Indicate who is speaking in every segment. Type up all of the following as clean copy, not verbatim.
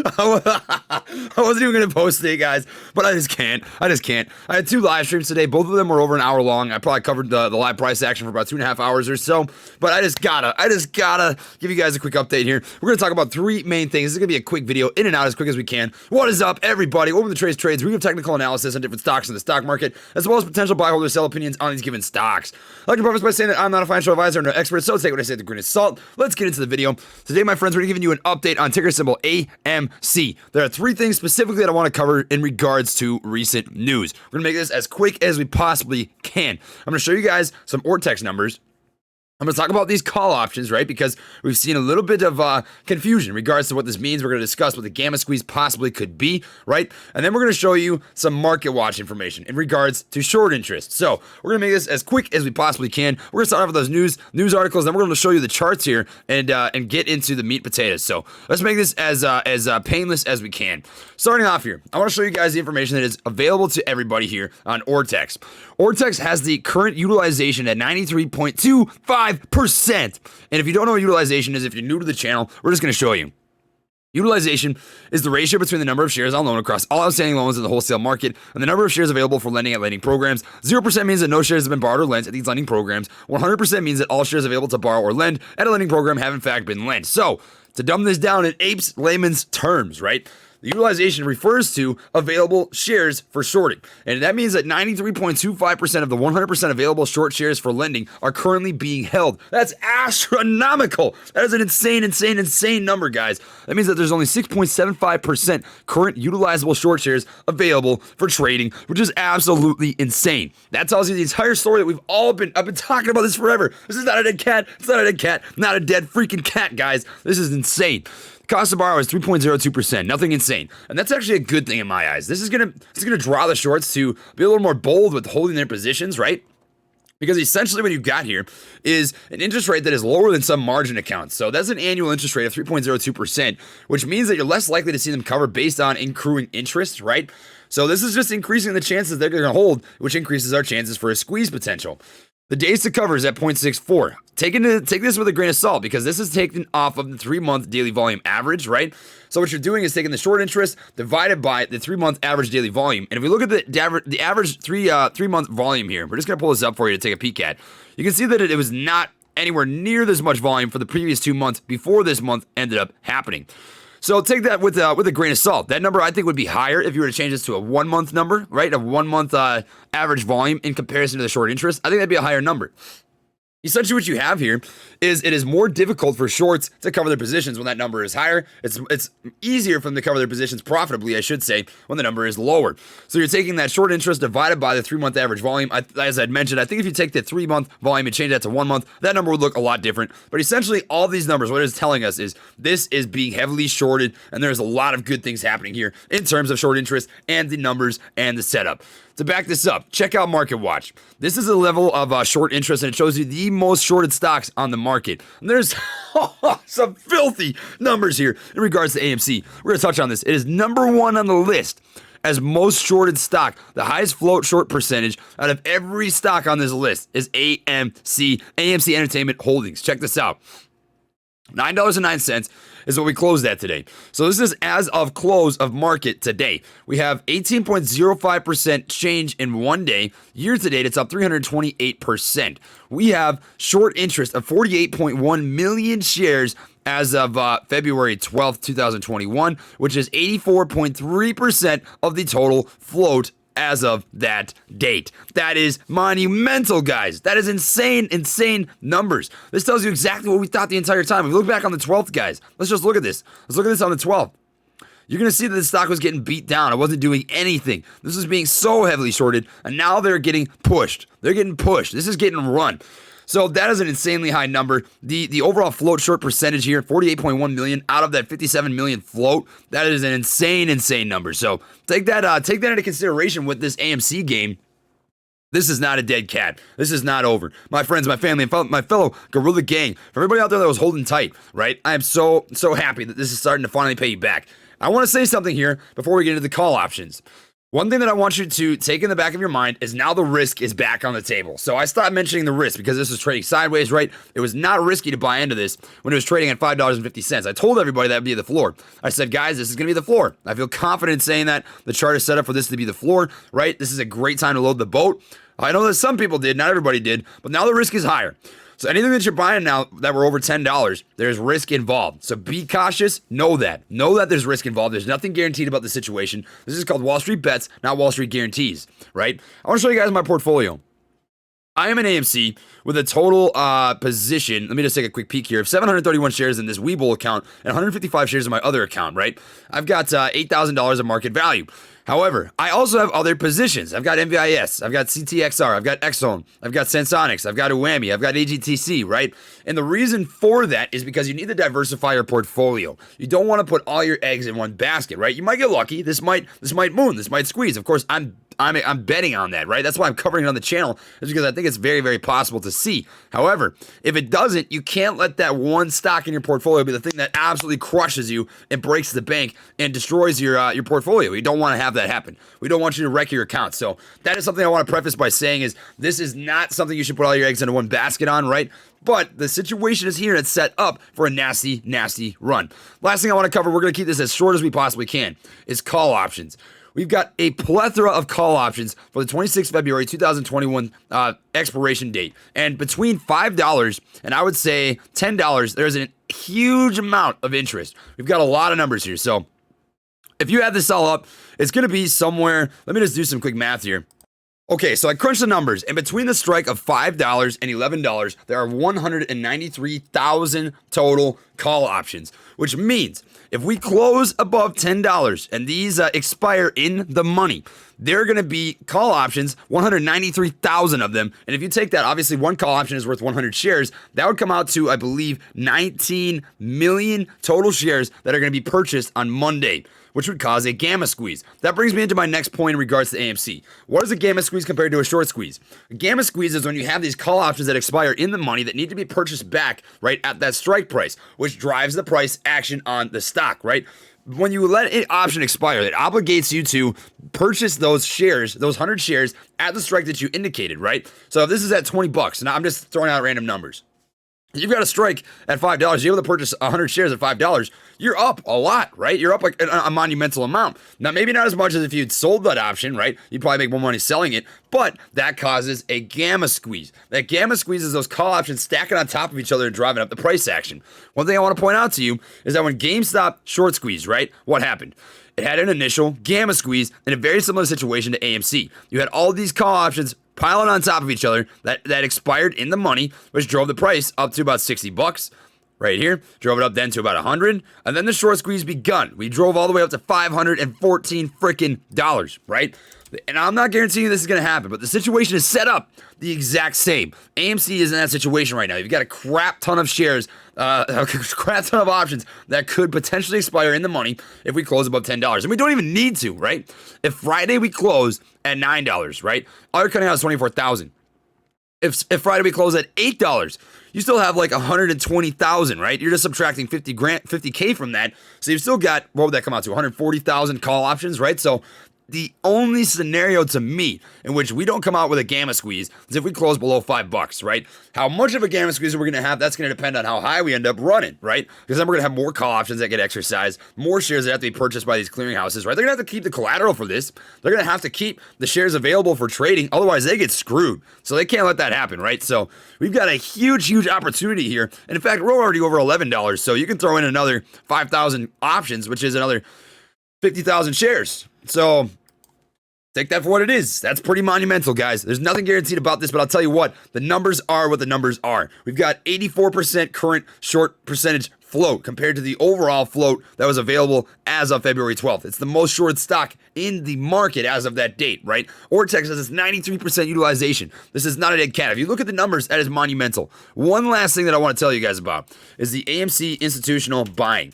Speaker 1: I wasn't even gonna post today, guys, but I just can't. I had 2 live streams today. Both of them were over an hour long. I probably covered the live price action for about 2.5 hours or so. But I just gotta give you guys a quick update here. We're gonna talk about 3 main things. This is gonna be a quick video, in and out as quick as we can. What is up, everybody? Welcome to Trades Trades. We give technical analysis on different stocks in the stock market, as well as potential buy, hold, or sell opinions on these given stocks. I'd like to preface by saying that I'm not a financial advisor or no expert, so take what I say with a grain of salt. Let's get into the video. Today, my friends, we're giving you an update on ticker symbol AMC. There are 3 things specifically that I want to cover in regards to recent news. We're going to make this as quick as we possibly can. I'm going to show you guys some Ortex numbers. I'm going to talk about these call options, right? Because we've seen a little bit of confusion in regards to what this means. We're going to discuss what the gamma squeeze possibly could be, right? And then we're going to show you some market watch information in regards to short interest. So we're going to make this as quick as we possibly can. We're going to start off with those news articles. Then we're going to show you the charts here and get into the meat potatoes. So let's make this as painless as we can. Starting off here, I want to show you guys the information that is available to everybody here on Ortex. Ortex has the current utilization at 93.25%. And if you don't know what utilization is, if you're new to the channel, we're just going to show you. Utilization is the ratio between the number of shares on loan across all outstanding loans in the wholesale market and the number of shares available for lending at lending programs. 0% means that no shares have been borrowed or lent at these lending programs. 100% means that all shares available to borrow or lend at a lending program have in fact been lent. So, to dumb this down in apes layman's terms, right? The utilization refers to available shares for shorting. And that means that 93.25% of the 100% available short shares for lending are currently being held. That's astronomical. That is an insane number, guys. That means that there's only 6.75% current utilizable short shares available for trading, which is absolutely insane. That tells you the entire story that I've been talking about this forever. This is not a dead cat. It's not a dead cat. Not a dead freaking cat, guys. This is insane. Cost to borrow is 3.02%, nothing insane. And that's actually a good thing in my eyes. This is gonna draw the shorts to be a little more bold with holding their positions, right? Because essentially what you've got here is an interest rate that is lower than some margin accounts. So that's an annual interest rate of 3.02%, which means that you're less likely to see them cover based on accruing interest, right? So this is just increasing the chances they're gonna hold, which increases our chances for a squeeze potential. The days to cover is at 0.64. Take this with a grain of salt because this is taken off of the 3-month daily volume average, right? So what you're doing is taking the short interest divided by the 3-month average daily volume. And if we look at the average 3-month volume here, we're just going to pull this up for you to take a peek at. You can see that it was not anywhere near this much volume for the previous 2 months before this month ended up happening. So take that with a grain of salt. That number I think would be higher if you were to change this to a 1-month number, right? A 1-month average volume in comparison to the short interest. I think that'd be a higher number. Essentially what you have here is it is more difficult for shorts to cover their positions when that number is higher. It's easier for them to cover their positions profitably, I should say, when the number is lower. So you're taking that short interest divided by the 3-month average volume. As I'd mentioned, I think if you take the 3-month volume and change that to 1 month, that number would look a lot different. But essentially all these numbers, what it is telling us is this is being heavily shorted and there's a lot of good things happening here in terms of short interest and the numbers and the setup. To back this up, check out Market Watch. This is a level of short interest, and it shows you the most shorted stocks on the market. And there's some filthy numbers here in regards to AMC. We're going to touch on this. It is number 1 on the list as most shorted stock. The highest float short percentage out of every stock on this list is AMC Entertainment Holdings. Check this out. $9.09 is what we closed at today. So this is as of close of market today. We have 18.05% change in 1 day. Year to date, it's up 328%. We have short interest of 48.1 million shares as of February 12th, 2021, which is 84.3% of the total float as of that date. That is monumental, guys. That is insane numbers. This tells you exactly what we thought the entire time. If we look back on the 12th, guys, let's just look at this. Let's look at this on the 12th. You're going to see that the stock was getting beat down. It wasn't doing anything. This was being so heavily shorted, and now they're getting pushed. They're getting pushed. This is getting run. So that is an insanely high number. The overall float short percentage here, 48.1 million out of that 57 million float. That is an insane number. So take that into consideration with this AMC game. This is not a dead cat. This is not over. My friends, my family, and my fellow Gorilla Gang, for everybody out there that was holding tight, right? I am so happy that this is starting to finally pay you back. I want to say something here before we get into the call options. One thing that I want you to take in the back of your mind is now the risk is back on the table. So I stopped mentioning the risk because this was trading sideways, right? It was not risky to buy into this when it was trading at $5.50. I told everybody that would be the floor. I said, guys, this is going to be the floor. I feel confident saying that the chart is set up for this to be the floor, right? This is a great time to load the boat. I know that some people did, not everybody did, but now the risk is higher. So anything that you're buying now that we're over $10, there's risk involved. So be cautious. Know that. Know that there's risk involved. There's nothing guaranteed about the situation. This is called Wall Street bets, not Wall Street guarantees, right? I want to show you guys my portfolio. I am an AMC with a total position. Let me just take a quick peek here of 731 shares in this Webull account and 155 shares in my other account, right? I've got $8,000 of market value. However, I also have other positions. I've got MVIS, I've got CTXR, I've got Exxon, I've got Sensonics, I've got UAMI, I've got AGTC, right? And the reason for that is because you need to diversify your portfolio. You don't want to put all your eggs in one basket, right? You might get lucky. This might moon, this might squeeze. Of course, I'm betting on that, right? That's why I'm covering it on the channel, is because I think it's very, very possible to see. However, if it doesn't, you can't let that one stock in your portfolio be the thing that absolutely crushes you and breaks the bank and destroys your portfolio. You don't want to have that happen. We don't want you to wreck your account. So that is something I want to preface by saying is this is not something you should put all your eggs into one basket on, right? But the situation is here and it's set up for a nasty, nasty run. Last thing I want to cover, we're going to keep this as short as we possibly can, is call options. We've got a plethora of call options for the 26th February 2021 expiration date. And between $5 and I would say $10, there's a huge amount of interest. We've got a lot of numbers here. So if you add this all up, it's going to be somewhere. Let me just do some quick math here. Okay, so I crunched the numbers, and between the strike of $5 and $11, there are 193,000 total call options, which means if we close above $10 and these expire in the money, they're going to be call options, 193,000 of them. And if you take that, obviously one call option is worth 100 shares. That would come out to, I believe, 19 million total shares that are going to be purchased on Monday, which would cause a gamma squeeze. That brings me into my next point in regards to AMC. What is a gamma squeeze compared to a short squeeze? A gamma squeeze is when you have these call options that expire in the money that need to be purchased back right at that strike price, which drives the price action on the stock, right? When you let an option expire, it obligates you to purchase those shares, those 100 shares at the strike that you indicated, right? So if this is at $20, now I'm just throwing out random numbers. You've got a strike at $5, you're able to purchase 100 shares at $5, you're up a lot, right? You're up like a monumental amount. Now, maybe not as much as if you'd sold that option, right? You'd probably make more money selling it, but that causes a gamma squeeze. That gamma squeeze is those call options stacking on top of each other and driving up the price action. One thing I want to point out to you is that when GameStop short squeezed, right? What happened? It had an initial gamma squeeze in a very similar situation to AMC. You had all these call options piling on top of each other that expired in the money, which drove the price up to about $60 right here. Drove it up then to about 100, and then the short squeeze begun. We drove all the way up to $514 freaking dollars, right? And I'm not guaranteeing this is going to happen, but the situation is set up the exact same. AMC is in that situation right now. You've got a crap ton of shares, a crap ton of options that could potentially expire in the money if we close above $10. And we don't even need to, right? If Friday we close at $9, right? All you're cutting out is $24,000. If Friday we close at $8, you still have like 120,000, right? You're just subtracting 50K from that. So you've still got, what would that come out to? 140,000 call options, right? So the only scenario to me in which we don't come out with a gamma squeeze is if we close below $5, right? How much of a gamma squeeze we're going to have, that's going to depend on how high we end up running, right? Because then we're going to have more call options that get exercised, more shares that have to be purchased by these clearinghouses, right? They're going to have to keep the collateral for this. They're going to have to keep the shares available for trading. Otherwise, they get screwed. So they can't let that happen, right? So we've got a huge, huge opportunity here. And in fact, we're already over $11. So you can throw in another 5,000 options, which is another 50,000 shares. So take that for what it is. That's pretty monumental, guys. There's nothing guaranteed about this, but I'll tell you what, the numbers are what the numbers are. We've got 84% current short percentage float compared to the overall float that was available as of February 12th. It's the most short stock in the market as of that date, right? Ortex says it's 93% utilization. This is not a dead cat. If you look at the numbers, that is monumental. One last thing that I want to tell you guys about is the AMC institutional buying.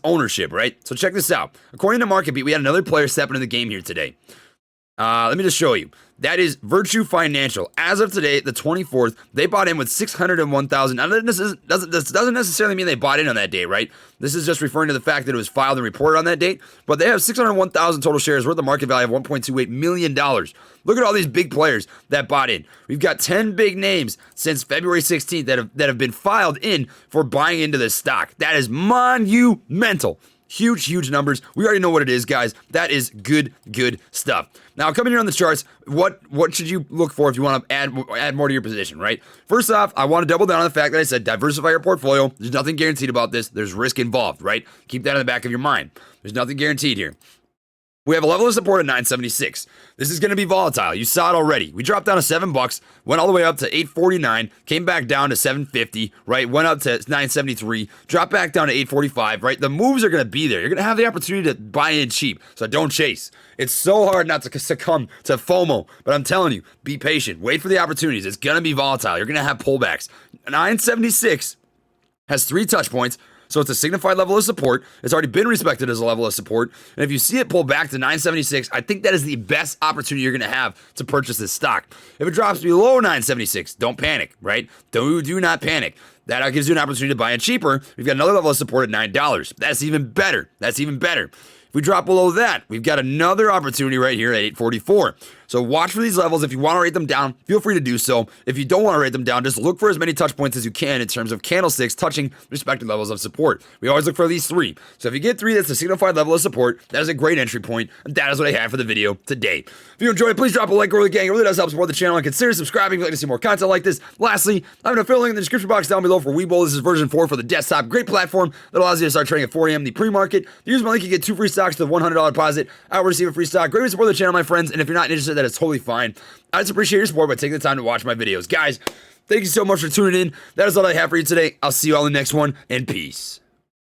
Speaker 1: Ownership, right? So check this out. According to MarketBeat, we had another player step into the game here today. Let me just show you. That is Virtue Financial. As of today, the 24th, they bought in with 601,000. Now, this doesn't necessarily mean they bought in on that day, right? This is just referring to the fact that it was filed and reported on that date. But they have 601,000 total shares worth a market value of $1.28 million. Look at all these big players that bought in. We've got 10 big names since February 16th that have been filed in for buying into this stock. That is monumental. Huge numbers. We already know what it is, guys. That is good stuff. Now, coming here on the charts, what should you look for if you want to add more to your position, right? First off, I want to double down on the fact that I said diversify your portfolio. There's nothing guaranteed about this. There's risk involved, right? Keep that in the back of your mind. There's nothing guaranteed here. We have a level of support at 976. This is going to be volatile. You saw it already. We dropped down to $7, went all the way up to 849, came back down to 750, right? Went up to 973, dropped back down to 845, right? The moves are going to be there. You're going to have the opportunity to buy in cheap, so don't chase. It's so hard not to succumb to FOMO, but I'm telling you, be patient. Wait for the opportunities. It's going to be volatile. You're going to have pullbacks. 976 has 3 touch points. So it's a signified level of support. It's already been respected as a level of support. And if you see it pull back to 976, I think that is the best opportunity you're going to have to purchase this stock. If it drops below 976, don't panic, right? Do not panic. That gives you an opportunity to buy it cheaper. We've got another level of support at $9. That's even better. If we drop below that, we've got another opportunity right here at 844. So watch for these levels. If you want to rate them down, feel free to do so. If you don't want to rate them down, just look for as many touch points as you can in terms of candlesticks touching respective levels of support. We always look for at least 3. So if you get 3, that's a signified level of support. That is a great entry point. And that is what I have for the video today. If you enjoyed it, please drop a like over the gang. It really does help support the channel, and consider subscribing if you'd like to see more content like this. Lastly, I have an affiliate link in the description box down below for Webull. This is version 4 for the desktop. Great platform that allows you to start trading at 4 a.m. in the pre-market. Use my link, you get 2 free stocks to the $100 deposit. I will receive a free stock. Great way to support the channel, my friends. And if you're not interested, that is totally fine. I just appreciate your support by taking the time to watch my videos. Guys, thank you so much for tuning in. That is all I have for you today. I'll see you all in the next one, and peace.